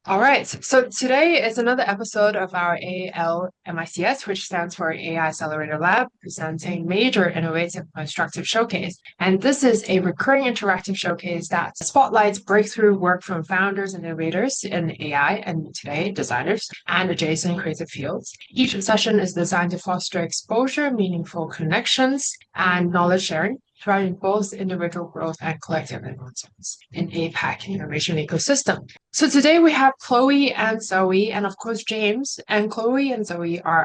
All right, so today is another episode of our AAL MICS, which stands for AI Accelerator Lab, presenting Major Innovative Constructive Showcase. And this is a recurring interactive showcase that spotlights breakthrough work from founders and innovators in AI and today designers and adjacent creative fields. Each session is designed to foster exposure, meaningful connections, and knowledge sharing, driving both individual growth and collective advancements in APAC innovation ecosystem. So today we have Chloe and Zoe, and of course James. And Chloe and Zoe are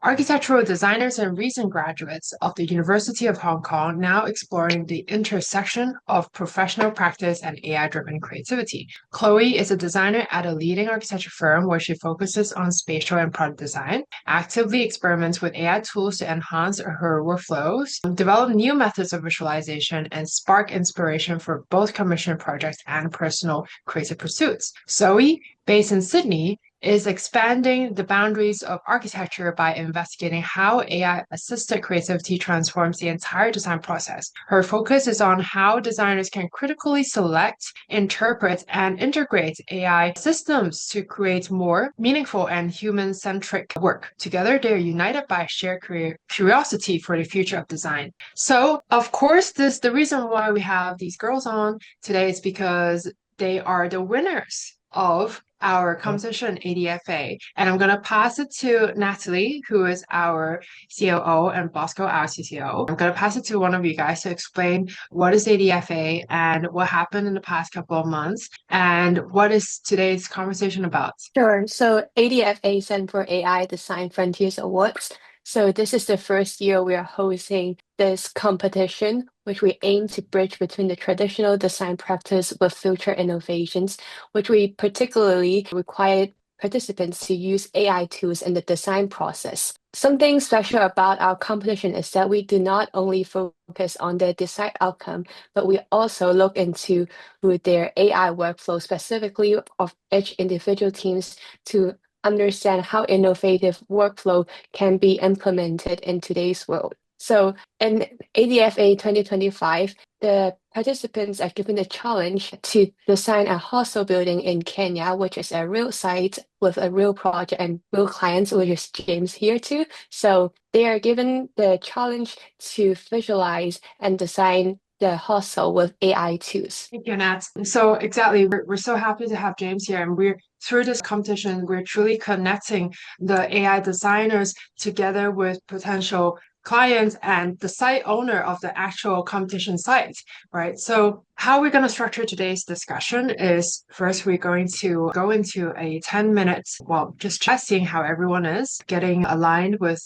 architectural designers and recent graduates of the University of Hong Kong, now exploring the intersection of professional practice and AI-driven creativity. Chloe is a designer at a leading architecture firm where she focuses on spatial and product design, actively experiments with AI tools to enhance her workflows, develop new methods of visualization, and spark inspiration for both commission projects and personal creative pursuits. Zoe, based in Sydney, is expanding the boundaries of architecture by investigating how AI-assisted creativity transforms the entire design process. Her focus is on how designers can critically select, interpret, and integrate AI systems to create more meaningful and human-centric work. Together, they are united by a shared curiosity for the future of design. So, of course, the reason why we have these girls on today is because they are the winners of our competition ADFA. And I'm going to pass it to Natalie, who is our COO, and Bosco, our CTO. I'm going to pass it to one of you guys to explain what is ADFA and what happened in the past couple of months and what is today's conversation about. Sure. So ADFA stands for AI Design Frontiers Awards. So this is the first year we are hosting this competition, which we aim to bridge between the traditional design practice with future innovations, which we particularly required participants to use AI tools in the design process. Something special about our competition is that we do not only focus on the design outcome, but we also look into their AI workflow specifically of each individual teams to understand how innovative workflow can be implemented in today's world. So in ADFA 2025, the participants are given the challenge to design a hostel building in Kenya, which is a real site with a real project and real clients, which is James here too. So they are given the challenge to visualize and design the hostel with AI tools. Thank you, Nat. So exactly, we're so happy to have James here, and we're through this competition, we're truly connecting the AI designers together with potential clients and the site owner of the actual competition site, right? So how we're going to structure today's discussion is first we're going to go into a 10 minutes, well, just testing how everyone is getting aligned with,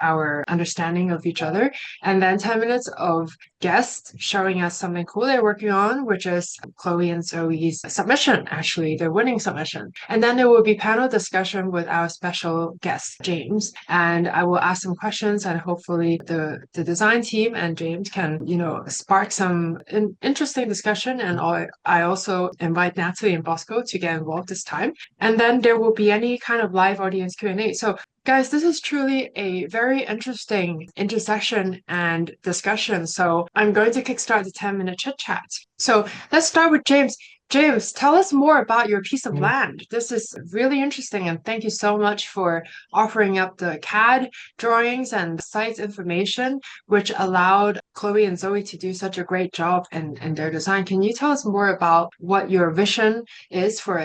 our understanding of each other. And then 10 minutes of guests showing us something cool they're working on, which is Chloe and Zoe's submission, actually, their winning submission. And then there will be panel discussion with our special guest, James. And I will ask some questions and hopefully the design team and James can, spark some interesting discussion. And I also invite Natalie and Bosco to get involved this time. And then there will be any kind of live audience Q&A. So guys, this is truly a very interesting intersection and discussion. So I'm going to kickstart the 10-minute chit chat. So let's start with James. James, tell us more about your piece of land. This is really interesting, and thank you so much for offering up the CAD drawings and the site information, which allowed Chloe and Zoe to do such a great job in their design. Can you tell us more about what your vision is for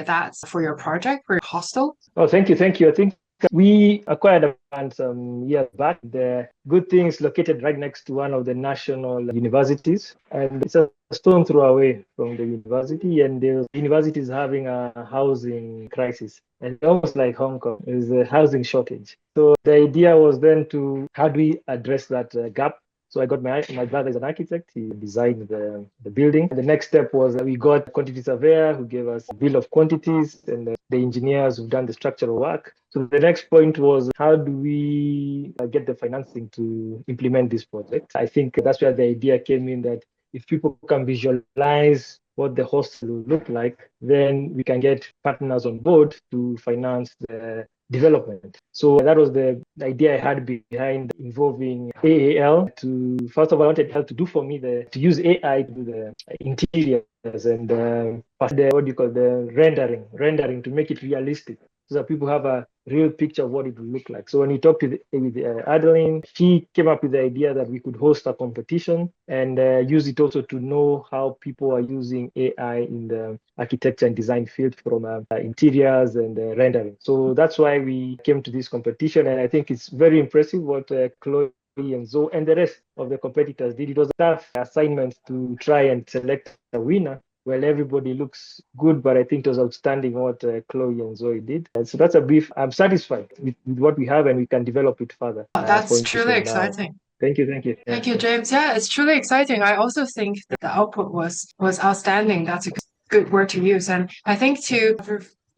your project, for your hostel? Oh, thank you. I think we acquired a land some years back. The good thing is located right next to one of the national universities, and it's a stone throw away from the university. And the university is having a housing crisis, and almost like Hong Kong, there's a housing shortage. So the idea was then to how do we address that gap? So I got my brother is an architect. He designed the building. The next step was that we got a quantity surveyor who gave us a bill of quantities and the engineers who've done the structural work. So the next point was how do we get the financing to implement this project? I think that's where the idea came in that if people can visualize what the hostel will look like, then we can get partners on board to finance the development. So that was the idea I had behind involving AAL to, first of all, I wanted help to do for me to use AI to do the interior and what do you call the rendering to make it realistic, so that people have a real picture of what it will look like. So when we talked with Adeline, she came up with the idea that we could host a competition and use it also to know how people are using AI in the architecture and design field, from interiors and rendering. So that's why we came to this competition, and I think it's very impressive what Chloe and Zoe and the rest of the competitors did. It was a tough assignment to try and select a winner. Well, everybody looks good, but I think it was outstanding what Chloe and Zoe did. And so that's a brief. I'm satisfied with what we have, and we can develop it further. That's truly exciting. Thank you. Thank you, James. Yeah, it's truly exciting. I also think that the output was outstanding. That's a good word to use. And I think to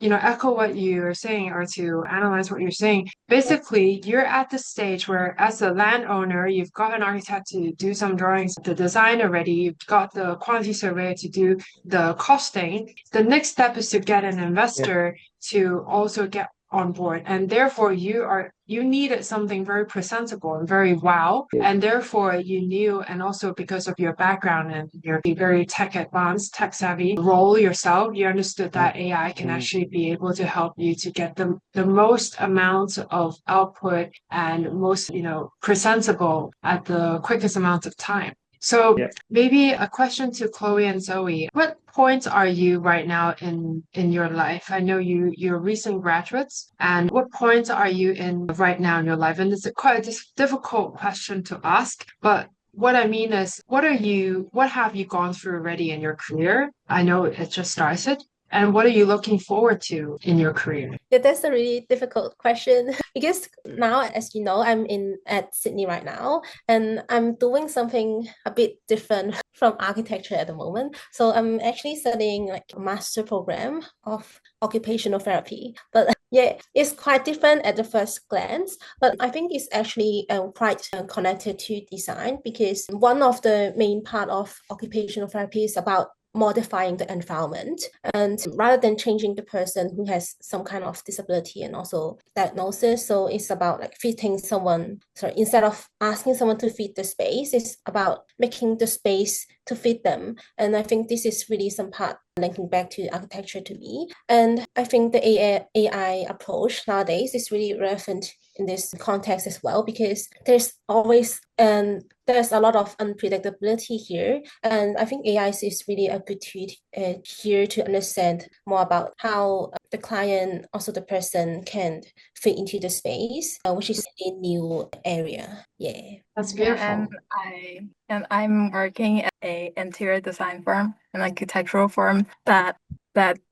echo what you're saying, or to analyze what you're saying, basically you're at the stage where, as a landowner, you've got an architect to do some drawings, the design already, you've got the quantity surveyor to do the costing. The next step is to get an investor to also get on board, and therefore you needed something very presentable and very wow, and therefore you knew, and also because of your background and your very advanced, tech savvy role yourself, you understood that AI can actually be able to help you to get the most amount of output and most presentable at the quickest amount of time. So maybe a question to Chloe and Zoe. What point are you right now in your life? I know you're recent graduates, and what point are you in right now in your life? And it's quite a difficult question to ask, but what I mean is, what have you gone through already in your career? I know it just started. And what are you looking forward to in your career? Yeah, that's a really difficult question because now, as you know, I'm at Sydney right now, and I'm doing something a bit different from architecture at the moment. So I'm actually studying like a master program of occupational therapy, but yeah, it's quite different at the first glance, but I think it's actually quite connected to design, because one of the main part of occupational therapy is about modifying the environment, and rather than changing the person who has some kind of disability and also diagnosis, so it's about like fitting someone. So instead of asking someone to fit the space, it's about making the space to fit them. And I think this is really some part linking back to architecture to me. And I think the AI approach nowadays is really relevant in this context as well, because there's always there's a lot of unpredictability here, and I think AI is really a good tool here to understand more about how the client, also the person, can fit into the space, which is a new area. Yeah, that's beautiful. And I'm working at an interior design firm, an architectural firm that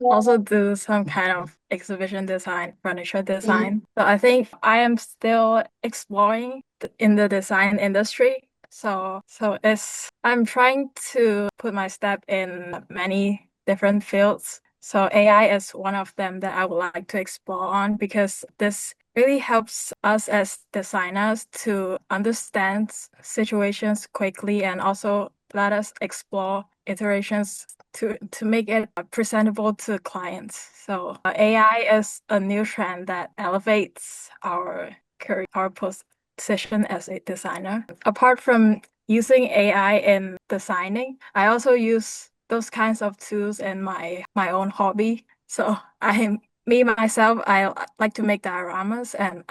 also do some kind of exhibition design, furniture design. So I think I am still exploring in the design industry. So I'm trying to put my step in many different fields. So AI is one of them that I would like to explore on, because this really helps us as designers to understand situations quickly, and also let us explore iterations to make it presentable to clients. So AI is a new trend that elevates our career, our position as a designer. Apart from using AI in designing, I also use those kinds of tools in my own hobby. So myself, I like to make dioramas, and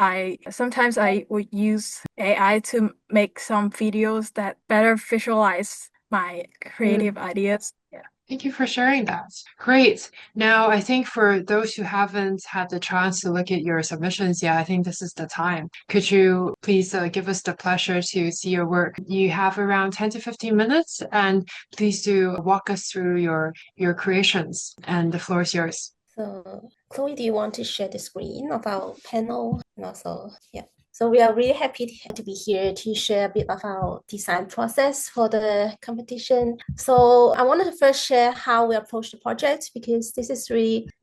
sometimes I would use AI to make some videos that better visualize my creative ideas. Yeah. Thank you for sharing that. Great. Now, I think for those who haven't had the chance to look at your submissions yet, I think this is the time. Could you please give us the pleasure to see your work? You have around 10 to 15 minutes, and please do walk us through your creations, and the floor is yours. So Chloe, do you want to share the screen of our panel? And also, yeah. So we are really happy to be here to share a bit of our design process for the competition. So I wanted to first share how we approach the project, because I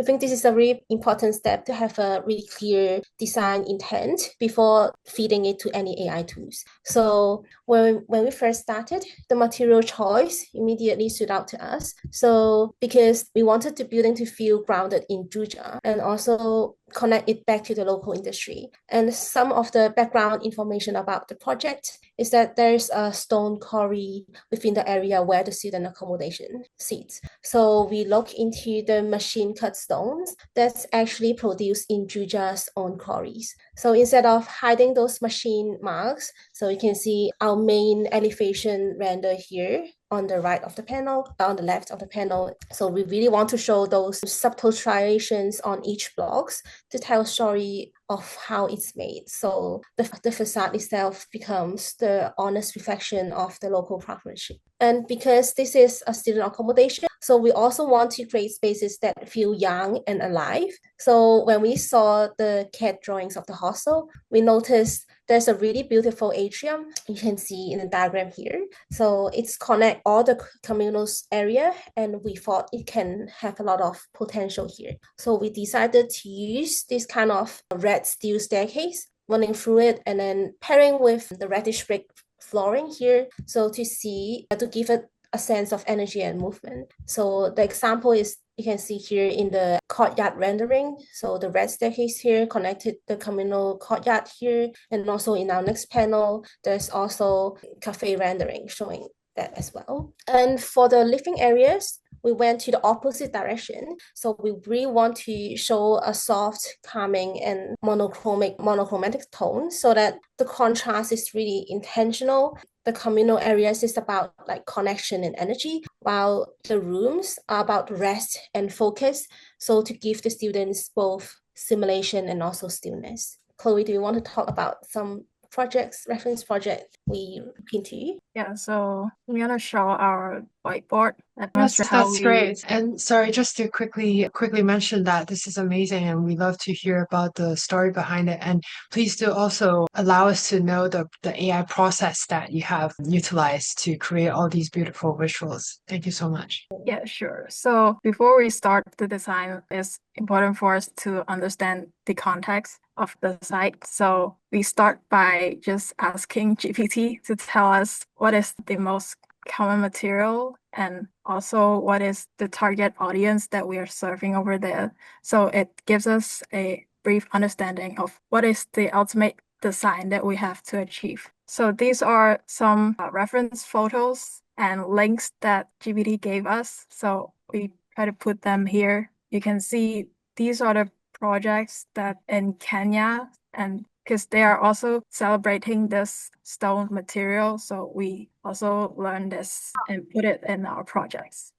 think this is a really important step to have a really clear design intent before feeding it to any AI tools. So when we first started, the material choice immediately stood out to us. So because we wanted the building to feel grounded in Georgia, and also connect it back to the local industry. And some of the the background information about the project is that there's a stone quarry within the area where the student accommodation sits. So we look into the machine cut stones that's actually produced in Juja's own quarries. So instead of hiding those machine marks, so you can see our main elevation render here on the right of the panel, on the left of the panel. So we really want to show those subtle striations on each blocks to tell a story of how it's made. So the facade itself becomes the honest reflection of the local craftsmanship. And because this is a student accommodation, so we also want to create spaces that feel young and alive. So when we saw the CAD drawings of the hostel, we noticed there's a really beautiful atrium you can see in the diagram here. So it's connect all the communal area, and we thought it can have a lot of potential here. So we decided to use this kind of red steel staircase running through it, and then pairing with the reddish brick flooring here, so to give it a sense of energy and movement. So the example is you can see here in the courtyard rendering. So the red staircase here connected the communal courtyard here, and also in our next panel, there's also cafe rendering showing that as well. And for the living areas, we went to the opposite direction. So we really want to show a soft, calming, and monochromatic tone so that the contrast is really intentional. The communal areas is about like connection and energy, while the rooms are about rest and focus. So to give the students both stimulation and also stillness. Chloe, do you want to talk about some reference project we look into? Yeah, so we're gonna show our whiteboard. That's great. And sorry, just to quickly mention that this is amazing, and we love to hear about the story behind it. And please do also allow us to know the AI process that you have utilized to create all these beautiful visuals. Thank you so much. Yeah, sure. So before we start the design, it's important for us to understand the context of the site. So we start by just asking GPT to tell us what is the most common material and also what is the target audience that we are serving over there. So it gives us a brief understanding of what is the ultimate design that we have to achieve. So these are some reference photos and links that GPT gave us. So we try to put them here. You can see these are the projects that in Kenya, and because they are also celebrating this stone material, so we also learned this and put it in our projects.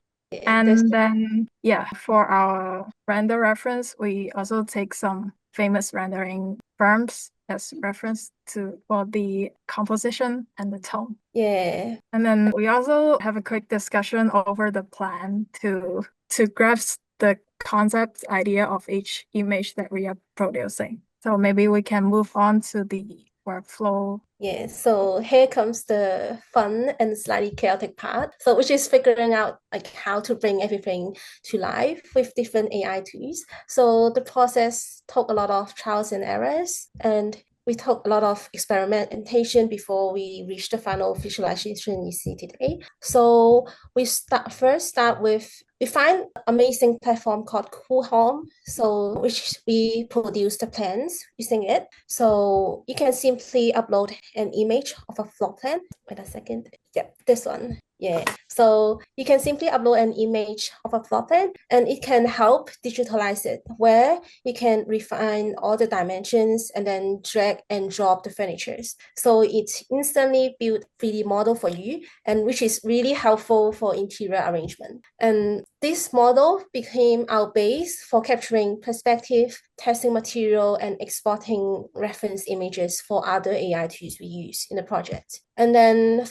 And then, for our render reference, we also take some famous rendering firms as reference for the composition and the tone. Yeah. And then we also have a quick discussion over the plan to grasp the concept idea of each image that we are producing. So maybe we can move on to the workflow. Yeah, so here comes the fun and slightly chaotic part. So which is figuring out like how to bring everything to life with different AI tools. So the process took a lot of trials and errors, and we took a lot of experimentation before we reached the final visualization you see today. So we find an amazing platform called Coolhome, so which we produce the plans using it. So you can simply upload an image of a floor plan. Wait a second. Yep, this one. Yeah. So you can simply upload an image of a floor plan, and it can help digitalize it, where you can refine all the dimensions and then drag and drop the furnitures. So it instantly builds 3D model for you, and which is really helpful for interior arrangement. And this model became our base for capturing perspective, testing material, and exporting reference images for other AI tools we use in the project. And then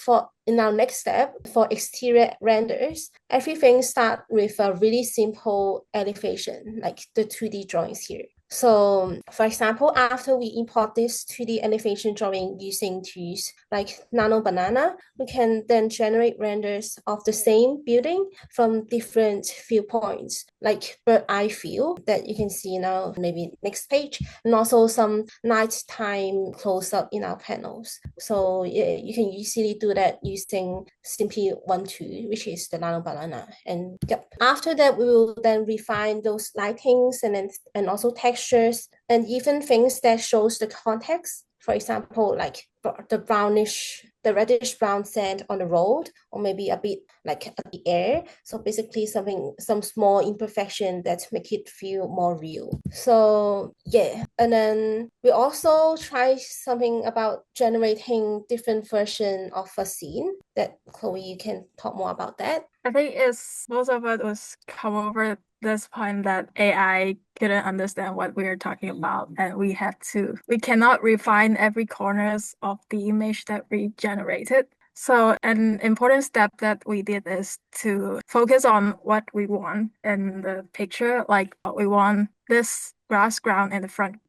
in our next step, for exterior renders, everything starts with a really simple elevation, like the 2D drawings here. So, for example, after we import this 2D elevation drawing using tools like Nano Banana, we can then generate renders of the same building from different viewpoints, like bird eye view that you can see now, maybe next page, and also some nighttime close-up in our panels. So yeah, you can easily do that using simply one tool, which is the Nano Banana. And yep, after that, we will then refine those lightings and also textures and even things that shows the context for example, like the reddish brown sand on the road, or maybe a bit like the air. So basically some small imperfection that make it feel more real. So yeah, and then we also try something about generating different version of a scene. That Chloe, you can talk more about that. I think it's most of it was come over this point that AI couldn't understand what we are talking about, and we cannot refine every corners of the image that we generated. So an important step that we did is to focus on what we want in the picture. Like we want this grass ground in the front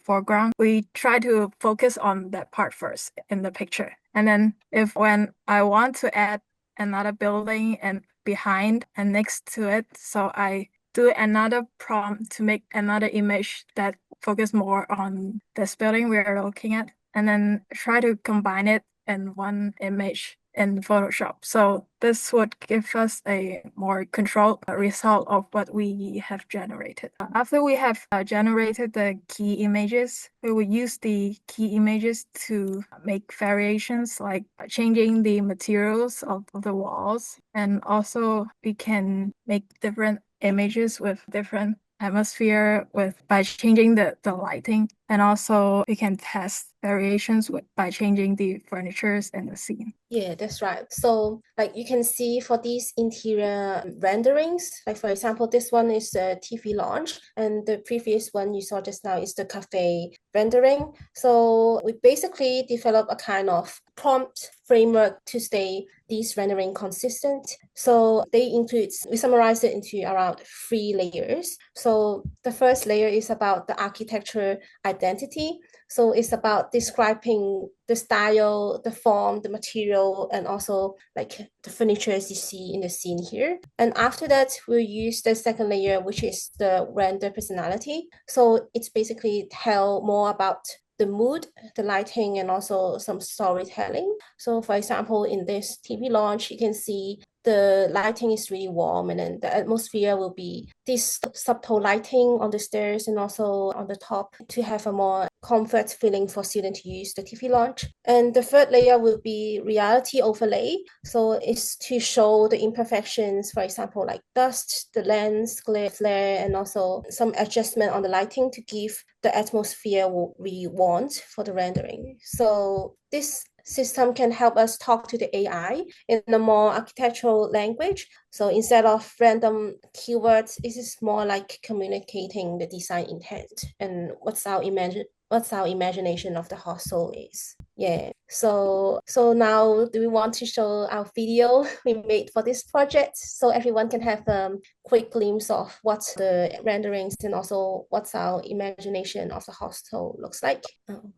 foreground. We try to focus on that part first in the picture. And then when I want to add another building and behind and next to it, so I do another prompt to make another image that focus more on this building we are looking at, and then try to combine it in one image in Photoshop. So this would give us a more controlled result of what we have generated. After we have generated the key images, we will use the key images to make variations, like changing the materials of the walls. And also we can make different images with different atmosphere by changing the lighting, and also we can test variations by changing the furnitures in the scene. Yeah, that's right. So like you can see for these interior renderings, like for example, this one is the TV launch, and the previous one you saw just now is the cafe rendering. So we basically develop a kind of prompt framework to stay these rendering consistent. So we summarize it into around 3 layers. So the first layer is about the architecture identity. So it's about describing the style, the form, the material, and also like the furniture as you see in the scene here. And after that, we'll use the second layer, which is the render personality. So it's basically tell more about the mood, the lighting, and also some storytelling. So for example, in this TV launch, you can see the lighting is really warm, and then the atmosphere will be this subtle lighting on the stairs and also on the top to have a more comfort feeling for students to use the TV launch. And the third layer will be reality overlay. So it's to show the imperfections, for example, like dust, the lens, flare, and also some adjustment on the lighting to give the atmosphere we want for the rendering. So this system can help us talk to the AI in a more architectural language. So instead of random keywords, this is more like communicating the design intent and what's our imagination of the hostel is. Yeah. So now do we want to show our video we made for this project so everyone can have a quick glimpse of what the renderings and also what's our imagination of the hostel looks like? Oh.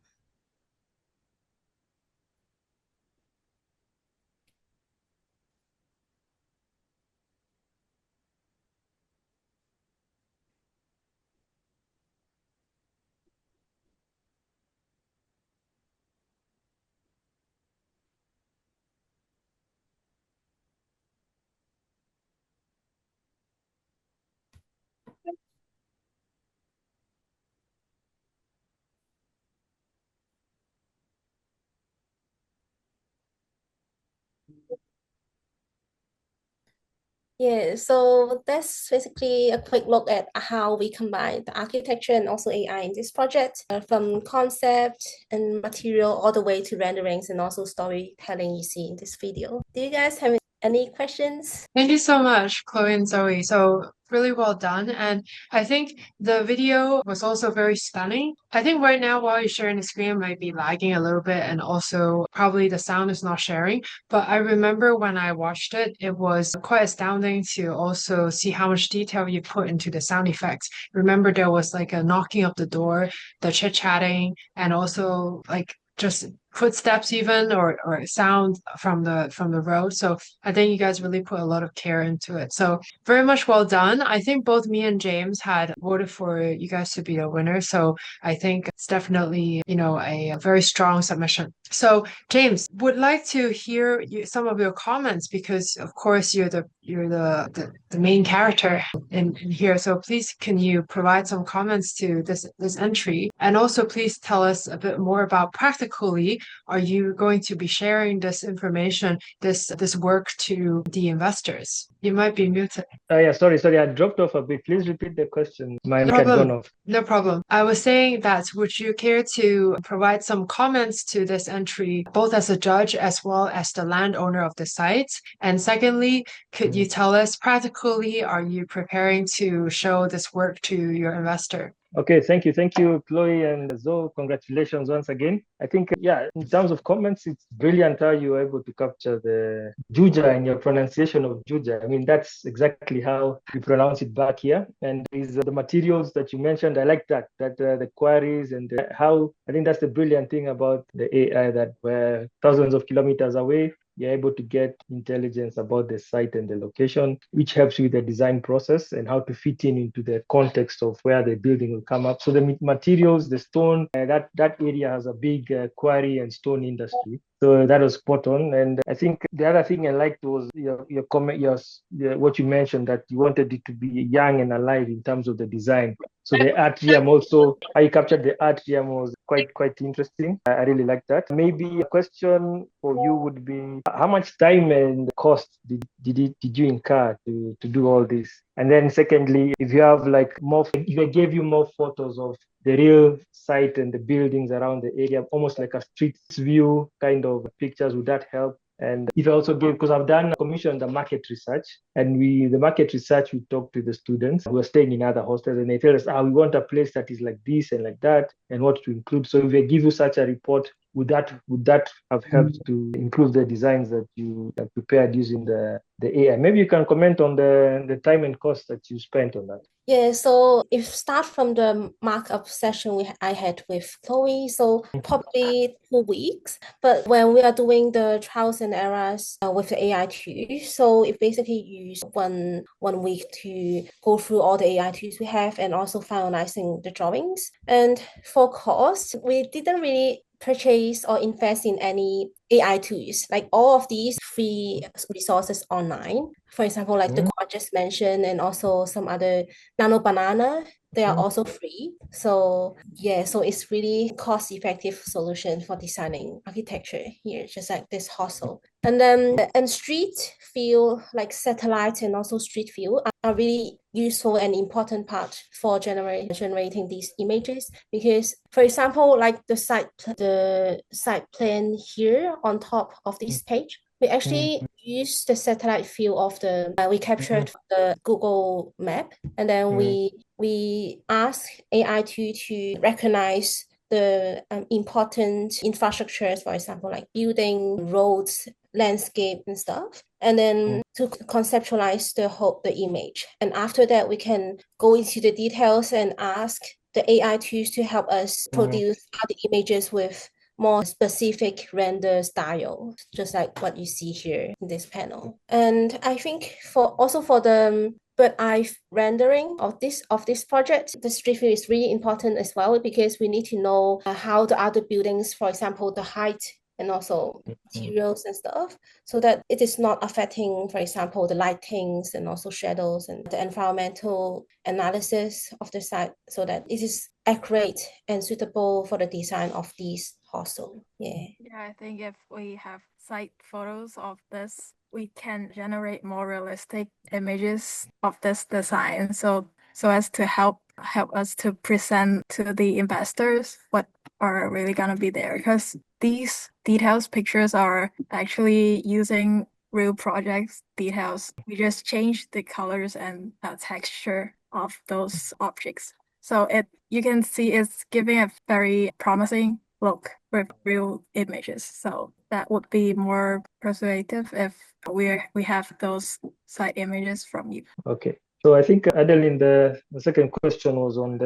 Yeah, so that's basically a quick look at how we combine the architecture and also AI in this project, from concept and material all the way to renderings and also storytelling you see in this video. Do you guys have any questions? Thank you so much, Chloe and Zoe. So really well done. And I think the video was also very stunning. I think right now while you're sharing the screen it might be lagging a little bit and also probably the sound is not sharing. But I remember when I watched it, it was quite astounding to also see how much detail you put into the sound effects. Remember there was like a knocking of the door, the chit-chatting, and also like just footsteps even or sound from the road. So I think you guys really put a lot of care into it. So very much well done. I think both me and James had voted for you guys to be a winner. So I think it's definitely, a very strong submission. So James, would like to hear some of your comments because of course you're the main character in here. So please can you provide some comments to this entry? And also please tell us a bit more about practically, are you going to be sharing this information, this work to the investors? You might be muted. Yeah, sorry, I dropped off a bit. Please repeat the question. My mic had gone off. No problem. I was saying that would you care to provide some comments to this entry, both as a judge as well as the landowner of the site? And secondly, could you tell us practically, are you preparing to show this work to your investor? Okay, thank you, Chloe and Zoe. Congratulations once again. I think, in terms of comments, it's brilliant how you were able to capture the Juja and your pronunciation of Juja. I mean, that's exactly how we pronounce it back here. And the materials that you mentioned, I like that the queries and how, I think that's the brilliant thing about the AI, that we're thousands of kilometers away, you're able to get intelligence about the site and the location, which helps you with the design process and how to fit into the context of where the building will come up. So the materials, the stone, that area has a big quarry and stone industry. So that was spot on. And I think the other thing I liked was your comment, what you mentioned, that you wanted it to be young and alive in terms of the design. So the art gem also, how you captured the art gem was quite interesting. I really like that. Maybe a question for you would be, how much time and cost did you incur to do all this? And then secondly, if you have if I gave you more photos of the real site and the buildings around the area, almost like a street view kind of pictures, would that help? And if I also give, because I've commissioned the market research, and we talk to the students who are staying in other hostels, and they tell us, we want a place that is like this and like that, and what to include. So if I give you such a report, would that have helped to improve the designs that you have prepared using the AI? Maybe you can comment on the time and cost that you spent on that. Yeah, so if start from the markup session I had with Chloe, so probably 2 weeks. But when we are doing the trials and errors with the AI tools, so it basically use one week to go through all the AI tools we have and also finalizing the drawings. And for cost, we didn't really purchase or invest in any AI tools. Like all of these free resources online. For example, like the I just mentioned, and also some other Nano Banana, they are also free. So yeah, so it's really cost-effective solution for designing architecture here, just like this hostel. And then street view, like satellite and also street view, are really useful and important part for generating these images, because for example, like the site plan here on top of this page, we actually use the satellite view of we captured the Google map, and then we ask AI to recognize the important infrastructures, for example, like building, roads, landscape and stuff, and then to conceptualize the image. And after that, we can go into the details and ask the AI tools to help us produce other images with more specific render style, just like what you see here in this panel. And I think for the bird eye rendering of this project, the street view is really important as well, because we need to know how the other buildings, for example, the height and also materials and stuff, so that it is not affecting, for example, the lightings and also shadows and the environmental analysis of the site, so that it is accurate and suitable for the design of these hostel. Yeah, I think if we have site photos of this, we can generate more realistic images of this design, so as to help us to present to the investors what are really gonna be there, because these details pictures are actually using real projects details. We just change the colors and texture of those objects, so you can see it's giving a very promising look with real images. So that would be more persuasive if we have those site images from you. Okay. So I think, Adeline, the second question was on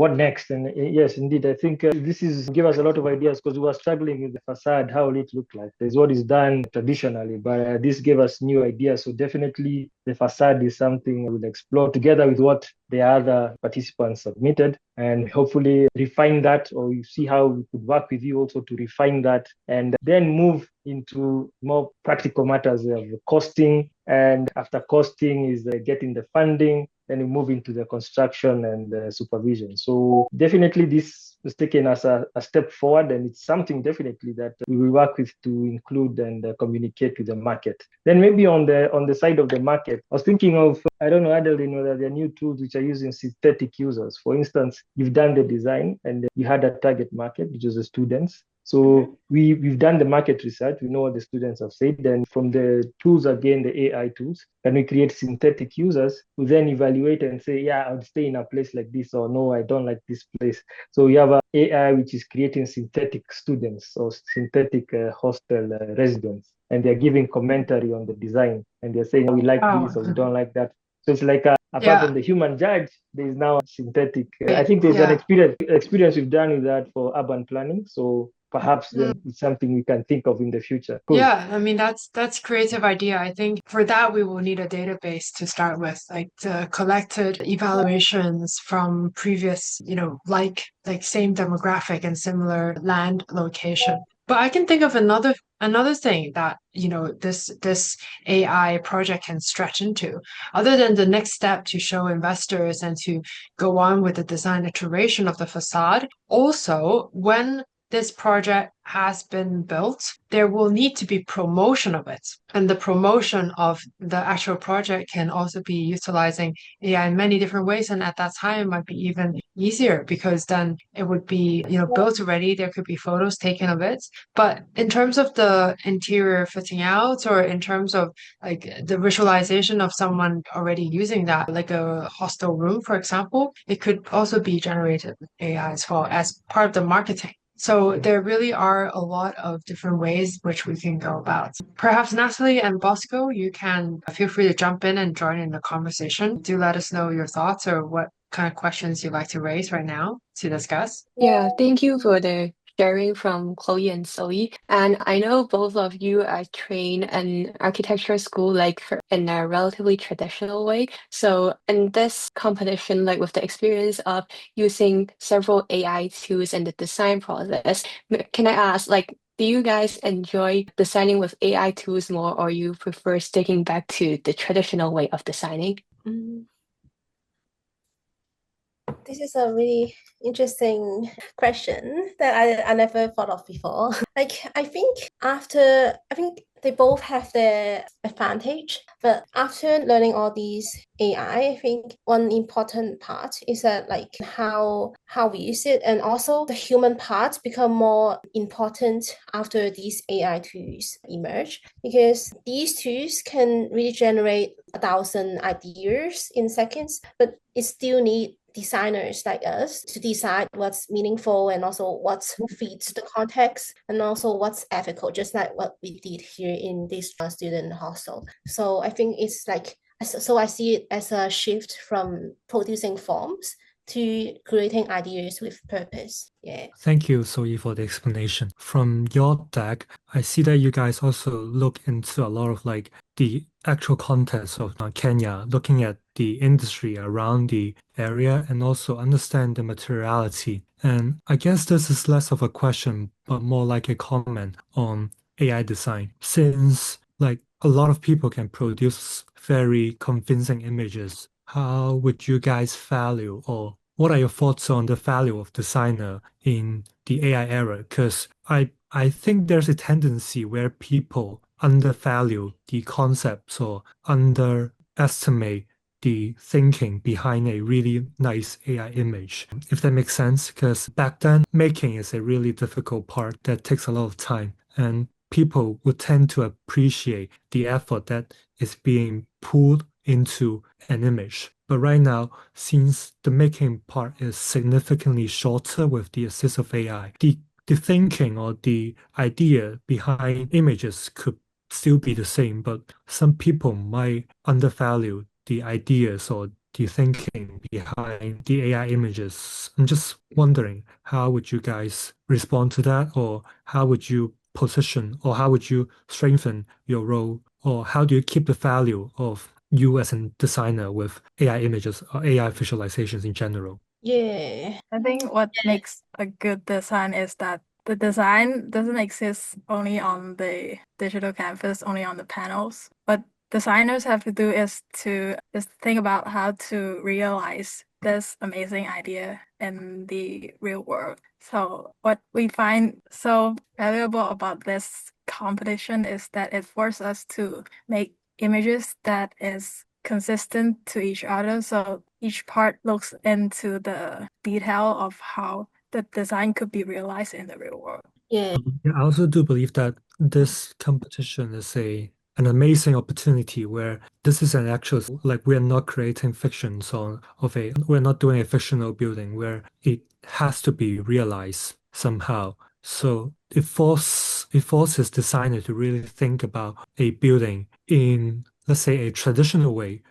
what next? And yes, indeed, I think this is give us a lot of ideas because we were struggling with the facade. How will it look like? There's what is done traditionally, but this gave us new ideas. So definitely the facade is something we'll explore together with what the other participants submitted, and hopefully refine that, or you see how we could work with you also to refine that, and then move into more practical matters of costing. And after costing is getting the funding, then we move into the construction and the supervision. So definitely this has taken us a step forward, and it's something definitely that we will work with to include and communicate with the market. Then maybe on the side of the market, I was thinking of, I don't know, Adeline, whether there are new tools which are using synthetic users. For instance, you've done the design and you had a target market, which was the students. So we've done the market research. We know what the students have said. And from the tools, again, the AI tools, can we create synthetic users who then evaluate and say, yeah, I would stay in a place like this, or no, I don't like this place. So we have an AI which is creating synthetic students or synthetic hostel residents. And they're giving commentary on the design. And they're saying, we like this or we don't like that. So it's like apart from the human judge, there is now synthetic. I think there's an experience we've done with that for urban planning. So perhaps then it's something we can think of in the future. Cool. Yeah, I mean that's creative idea. I think for that we will need a database to start with, like the collected evaluations from previous, like same demographic and similar land location. But I can think of another thing that, this AI project can stretch into, other than the next step to show investors and to go on with the design iteration of the facade. Also, when this project has been built, there will need to be promotion of it. And the promotion of the actual project can also be utilizing AI in many different ways. And at that time, it might be even easier because then it would be, built already. There could be photos taken of it. But in terms of the interior fitting out, or in terms of like the visualization of someone already using that, like a hostel room, for example, it could also be generated with AI as well as part of the marketing. So there really are a lot of different ways which we can go about. Perhaps Natalie and Bosco, you can feel free to jump in and join in the conversation. Do let us know your thoughts or what kind of questions you'd like to raise right now to discuss. Yeah, thank you for the sharing from Chloe and Zoe. And I know both of you are trained in architecture school, in a relatively traditional way. So in this competition, with the experience of using several AI tools in the design process, can I ask, do you guys enjoy designing with AI tools more, or you prefer sticking back to the traditional way of designing? This is a really interesting question that I never thought of before. I think they both have their advantage, but after learning all these AI, I think one important part is that how we use it, and also the human part become more important after these AI tools emerge, because these tools can really generate 1,000 ideas in seconds, but it still need designers like us to decide what's meaningful and also what fits the context and also what's ethical, just like what we did here in this student hostel. So I think it's so I see it as a shift from producing forms to creating ideas with purpose. Yeah. Thank you, Zoe, for the explanation. From your deck, I see that you guys also look into a lot of the actual context of Kenya, looking at the industry around the area and also understand the materiality. And I guess this is less of a question, but more like a comment on AI design. Since a lot of people can produce very convincing images, how would you guys value, or what are your thoughts on the value of designer in the AI era? Because I think there's a tendency where people undervalue the concepts or underestimate the thinking behind a really nice AI image, if that makes sense. Because back then, making is a really difficult part that takes a lot of time, and people would tend to appreciate the effort that is being pulled into an image. But right now, since the making part is significantly shorter with the assist of AI, the thinking or the idea behind images could still be the same, but some people might undervalue the ideas or the thinking behind the AI images. I'm just wondering, how would you guys respond to that, or how would you position, or how would you strengthen your role, or how do you keep the value of you as a designer with AI images or AI visualizations in general? Yeah. I think what makes a good design is that the design doesn't exist only on the digital canvas, only on the panels. What designers have to do is to just think about how to realize this amazing idea in the real world. So what we find so valuable about this competition is that it forces us to make images that is consistent to each other. So each part looks into the detail of how the design could be realized in the real world. Yeah. Yeah, I also do believe that this competition is an amazing opportunity where this is an actual, like, we're not creating fictions we're not doing a fictional building where it has to be realized somehow. So it forces designer to really think about a building in, let's say, a traditional way,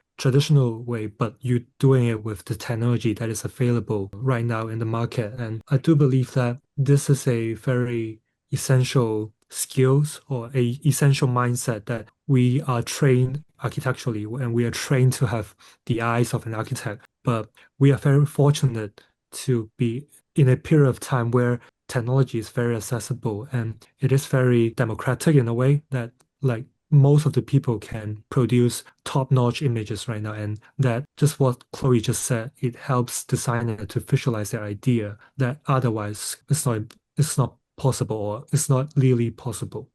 but you're doing it with the technology that is available right now in the market. And I do believe that this is a very essential skills or a essential mindset that we are trained architecturally, and we are trained to have the eyes of an architect. But we are very fortunate to be in a period of time where technology is very accessible and it is very democratic in a way that, like, most of the people can produce top-notch images right now, and that just what Chloe just said, it helps designer to visualize their idea that otherwise it's not possible, or it's not really possible.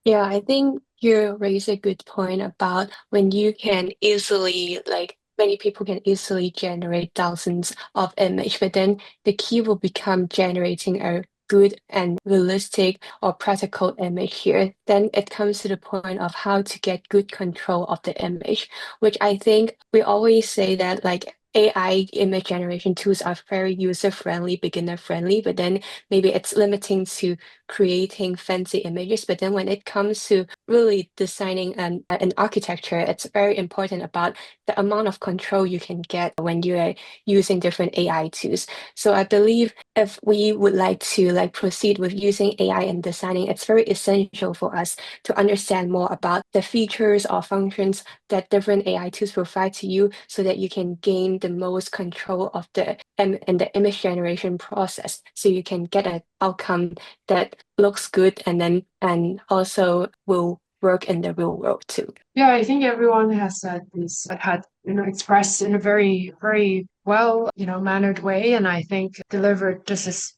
Yeah, I think you raise a good point about when you can easily, like, many people can easily generate thousands of images, but then the key will become generating a good and realistic or practical image here. Then it comes to the point of how to get good control of the image, which I think we always say that, like, AI image generation tools are very user-friendly, beginner-friendly, but then maybe it's limiting to creating fancy images. But then when it comes to really designing an architecture, it's very important about the amount of control you can get when you are using different AI tools. So I believe if we would like to, like, proceed with using AI in designing, it's very essential for us to understand more about the features or functions that different AI tools provide to you, so that you can gain the most control of the image generation process, so you can get an outcome that looks good and also will work in the real world too. Yeah, I think everyone has said this, had, expressed in a very, very well, mannered way. And I think delivered just as,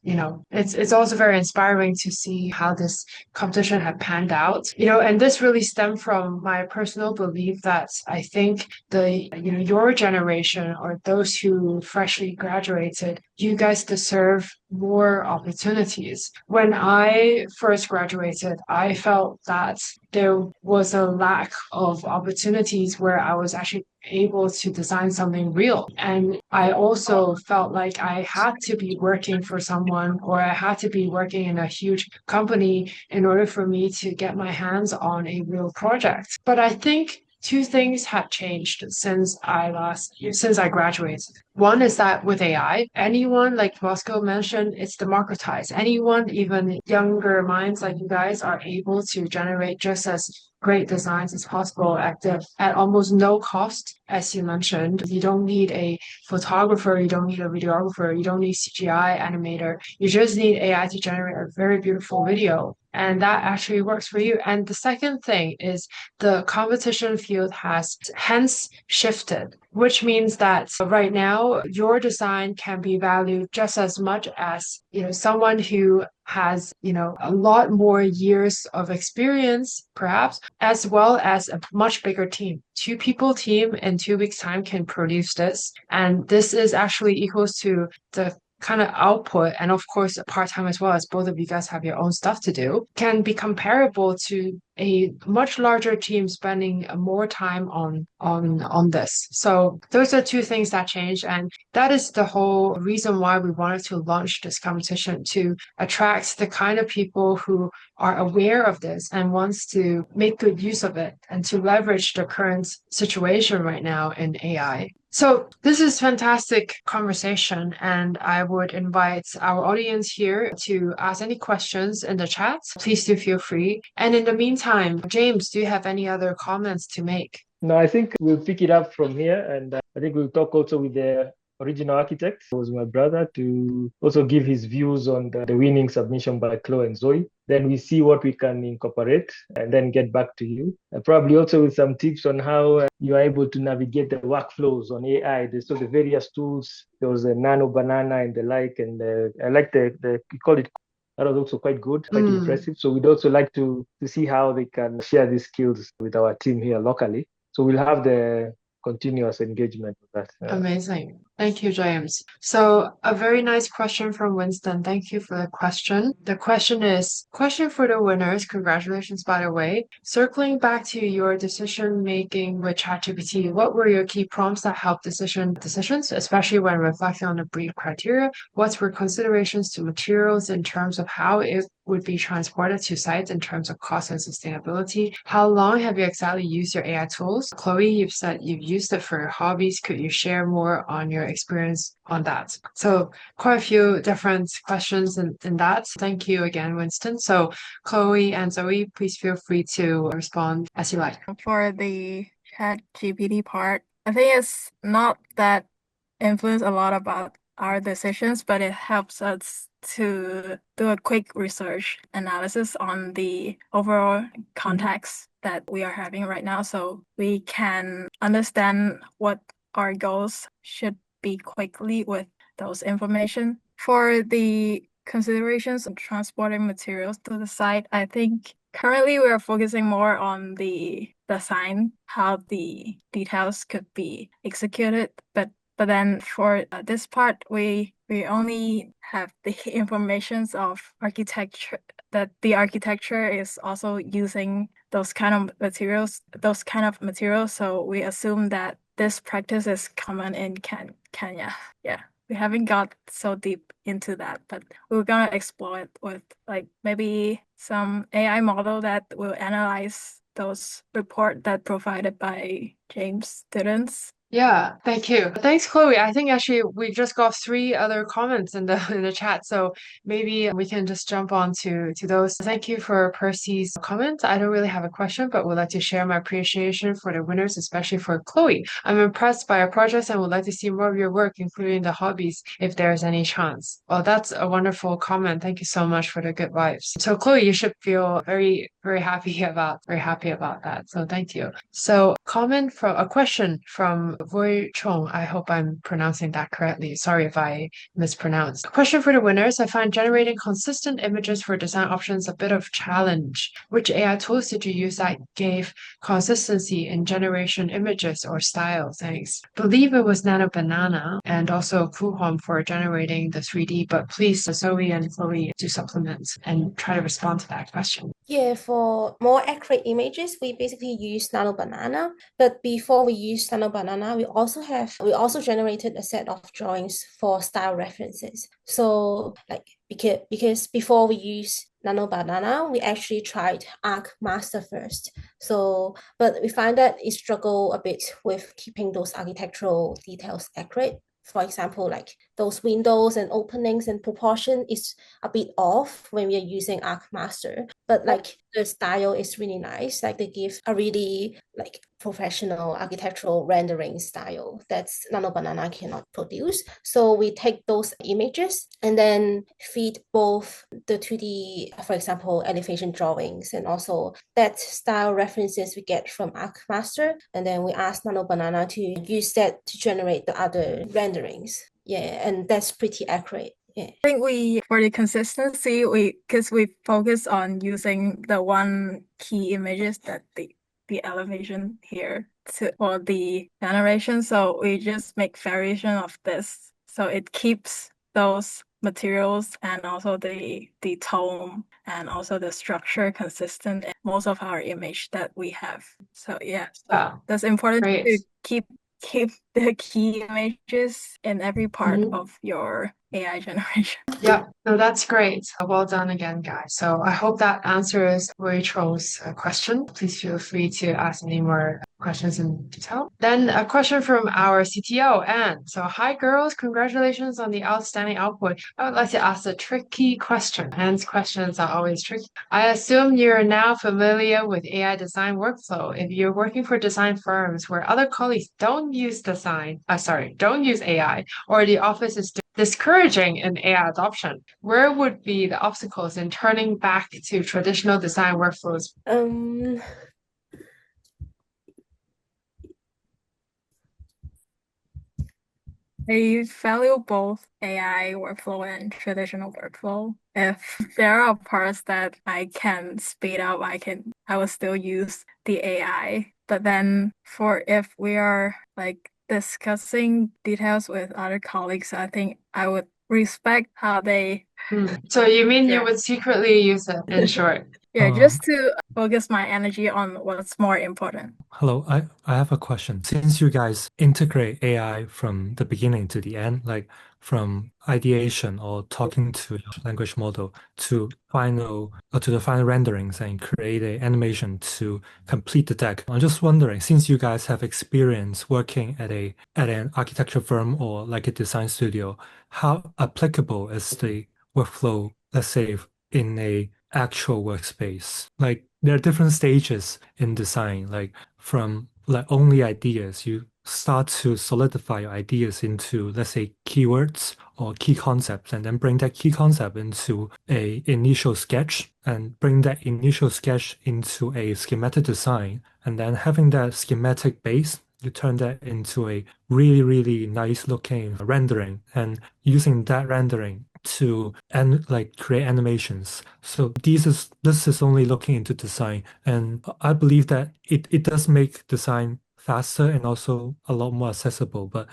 it's also very inspiring to see how this competition had panned out, and this really stemmed from my personal belief that I think your generation, or those who freshly graduated, you guys deserve more opportunities. When I first graduated, I felt that there was a lack of opportunities where I was actually able to design something real. And I also felt like I had to be working for someone, or I had to be working in a huge company in order for me to get my hands on a real project. But I think two things had changed since I graduated. One is that with AI, anyone, like Bosco mentioned, it's democratized. Anyone, even younger minds like you guys, are able to generate just as great designs as possible at almost no cost. As you mentioned, you don't need a photographer, you don't need a videographer, you don't need CGI animator. You just need AI to generate a very beautiful video. And that actually works for you. And the second thing is the competition field has hence shifted, which means that right now your design can be valued just as much as, someone who has, a lot more years of experience, perhaps, as well as a much bigger team. 2 people team in 2 weeks' time can produce this. And this is actually equals to the kind of output, and of course part-time as well, as both of you guys have your own stuff to do, can be comparable to a much larger team spending more time on this. So those are two things that changed, and that is the whole reason why we wanted to launch this competition, to attract the kind of people who are aware of this and wants to make good use of it, and to leverage the current situation right now in AI. So this is fantastic conversation, and I would invite our audience here to ask any questions in the chat. Please do feel free. And in the meantime, James, do you have any other comments to make? No, I think we'll pick it up from here, and I think we'll talk also with the original architect, who was my brother, to also give his views on the winning submission by Leung and Zoe. Then we see what we can incorporate and then get back to you. Probably also with some tips on how you are able to navigate the workflows on AI. There's so the various tools. There was a Nano Banana and the like, and I like the you call it. That was also quite good, quite impressive. So we'd also like to see how they can share these skills with our team here locally. So we'll have the continuous engagement with that. Amazing. Thank you, James. So a very nice question from Winston. Thank you for the question. The question is, question for the winners. Congratulations, by the way. Circling back to your decision making with ChatGPT, what were your key prompts that helped decisions, especially when reflecting on the brief criteria? What were considerations to materials in terms of how it would be transported to sites in terms of cost and sustainability? How long have you exactly used your AI tools? Chloe, you've said you've used it for your hobbies. Could you share more on your experience on that? So quite a few different questions in that. Thank you again, Winston. So Chloe and Zoe, please feel free to respond as you like. For the ChatGPT part, I think it's not that influence a lot about our decisions, but it helps us to do a quick research analysis on the overall context that we are having right now, so we can understand what our goals should be quickly with those information. For the considerations of transporting materials to the site, I think currently we are focusing more on the design, how the details could be executed, but then for this part, we only have the informations of architecture, that the architecture is also using those kind of materials. So we assume that this practice is common in Kenya. Yeah, we haven't got so deep into that, but we're gonna explore it with like maybe some AI model that will analyze those report that provided by James students. Yeah, thank you. Thanks, Chloe. I think actually we just got 3 other comments in the chat, so maybe we can just jump on to those. Thank you for Percy's comment. I don't really have a question, but would like to share my appreciation for the winners, especially for Chloe. I'm impressed by your projects and would like to see more of your work, including the hobbies, if there's any chance. Well, that's a wonderful comment. Thank you so much for the good vibes. So, Chloe, you should feel very, very happy about that. So, thank you. So, a question from Voy Chong. I hope I'm pronouncing that correctly. Sorry if I mispronounced. Question for the winners. I find generating consistent images for design options a bit of challenge. Which AI tools did you use that gave consistency in generation images or style? Thanks. Believe it was Nano Banana and also Kuhom for generating the 3D, but please, Zoe and Chloe, do supplement and try to respond to that question. Yeah, for more accurate images, we basically use Nano Banana. But before we use Nano Banana, we also generated a set of drawings for style references. So like because before we use Nano Banana, we actually tried Arc Master first. But we find that it struggled a bit with keeping those architectural details accurate. For example, like those windows and openings and proportion is a bit off when we are using Arc Master. But like the style is really nice. Like they give a really like professional architectural rendering style that's Nano Banana cannot produce. So we take those images and then feed both the 2D, for example, elevation drawings and also that style references we get from Arc Master. And then we ask Nano Banana to use that to generate the other renderings. Yeah, and that's pretty accurate. Yeah. I think for the consistency, because we focus on using the one key images that the elevation here for the generation. So we just make variation of this. So it keeps those materials and also the tone and also the structure consistent in most of our image that we have. So yeah, that's important to keep the key images in every part of your AI generation. Yeah, no, that's great. Well done again, guys. So I hope that answers Rachel's question. Please feel free to ask any more questions in detail. Then a question from our CTO, Anne. So, hi girls, congratulations on the outstanding output. I would like to ask a tricky question. Anne's questions are always tricky. I assume you're now familiar with AI design workflow. If you're working for design firms where other colleagues don't use AI, or the office is discouraging in AI adoption, where would be the obstacles in turning back to traditional design workflows? I value both AI workflow and traditional workflow. If there are parts that I can speed up, I will still use the AI. But then if we are like discussing details with other colleagues, I think I would respect how they. So you mean you would secretly use it, in short? Yeah, just to focus my energy on what's more important. Hello, I have a question. Since you guys integrate AI from the beginning to the end, like from ideation or talking to your language model to the final renderings and create an animation to complete the deck. I'm just wondering, since you guys have experience working at an architecture firm or like a design studio, how applicable is the workflow, let's say, in a actual workspace? Like there are different stages in design, like from like only ideas, you start to solidify your ideas into, let's say, keywords or key concepts, and then bring that key concept into a initial sketch and bring that initial sketch into a schematic design, and then having that schematic base, you turn that into a really, really nice looking rendering, and using that rendering to create animations. So this is only looking into design, and I believe that it does make design faster and also a lot more accessible. But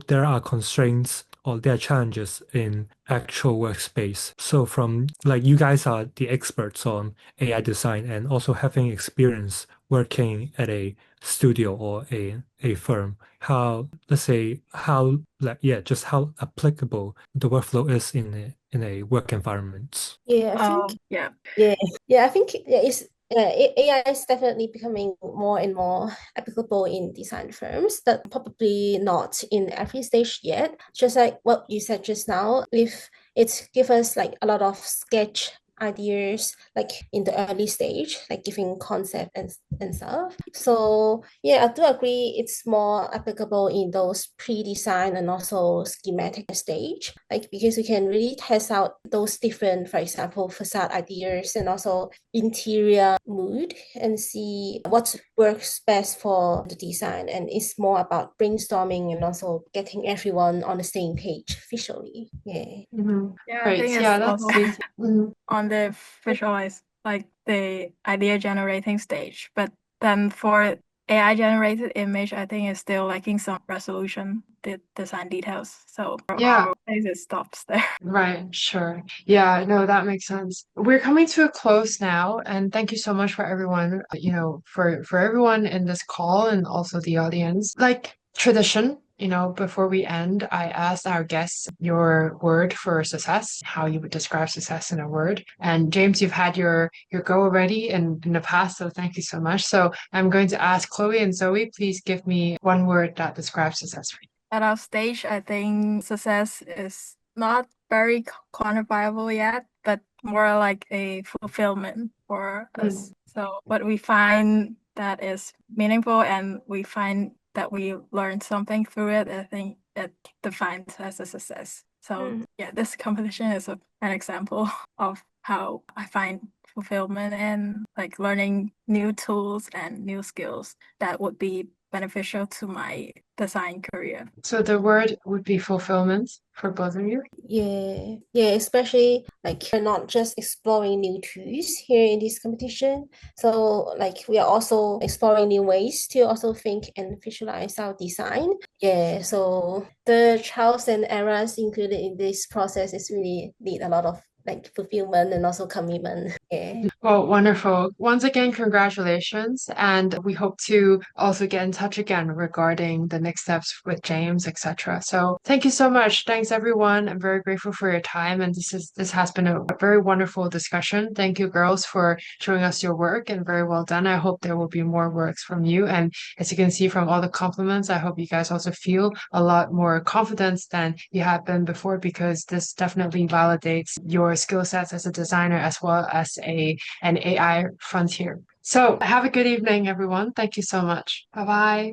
there are constraints or there are challenges in actual workspace. So from like you guys are the experts on AI design and also having experience working at a studio or a firm, just how applicable the workflow is in a work environment. Yeah, I think AI is definitely becoming more and more applicable in design firms, but probably not in every stage yet. Just like what you said just now, if it gives us like a lot of sketch ideas like in the early stage, like giving concept and stuff. So yeah, I do agree it's more applicable in those pre-design and also schematic stage, like because we can really test out those different, for example, facade ideas and also interior mood and see what works best for the design. And it's more about brainstorming and also getting everyone on the same page visually. Yeah. Yeah, Great. I think Yeah, it's that's also on the visualize, like the idea generating stage. But then for AI generated image, I think it's still lacking some resolution, the design details. So Yeah. it stops there. Right, sure. Yeah, no, that makes sense. We're coming to a close now, and thank you so much for everyone, for everyone in this call and also the audience. Like tradition, before we end, I asked our guests your word for success, how you would describe success in a word. And James, you've had your go already in the past, so thank you so much. So I'm going to ask Chloe and Zoe, please give me one word that describes success for you. At our stage, I think success is not very quantifiable yet, but more like a fulfillment for us. So what we find that is meaningful and we find that we learned something through it, I think it defines as a success. So yeah, this competition is an example of how I find fulfillment and like learning new tools and new skills that would be beneficial to my design career. So the word would be fulfillment for both of you? Yeah, especially like we're not just exploring new tools here in this competition. So like we are also exploring new ways to also think and visualize our design. Yeah, so the trials and errors included in this process is really need a lot of like fulfillment and also commitment. Yeah. Well, wonderful. Once again, congratulations. And we hope to also get in touch again regarding the next steps with James, etc. So thank you so much. Thanks everyone. I'm very grateful for your time. And this has been a very wonderful discussion. Thank you, girls, for showing us your work and very well done. I hope there will be more works from you. And as you can see from all the compliments, I hope you guys also feel a lot more confidence than you have been before, because this definitely validates your skill sets as a designer as well as an AI frontier. So have a good evening, everyone. Thank you so much. Bye bye.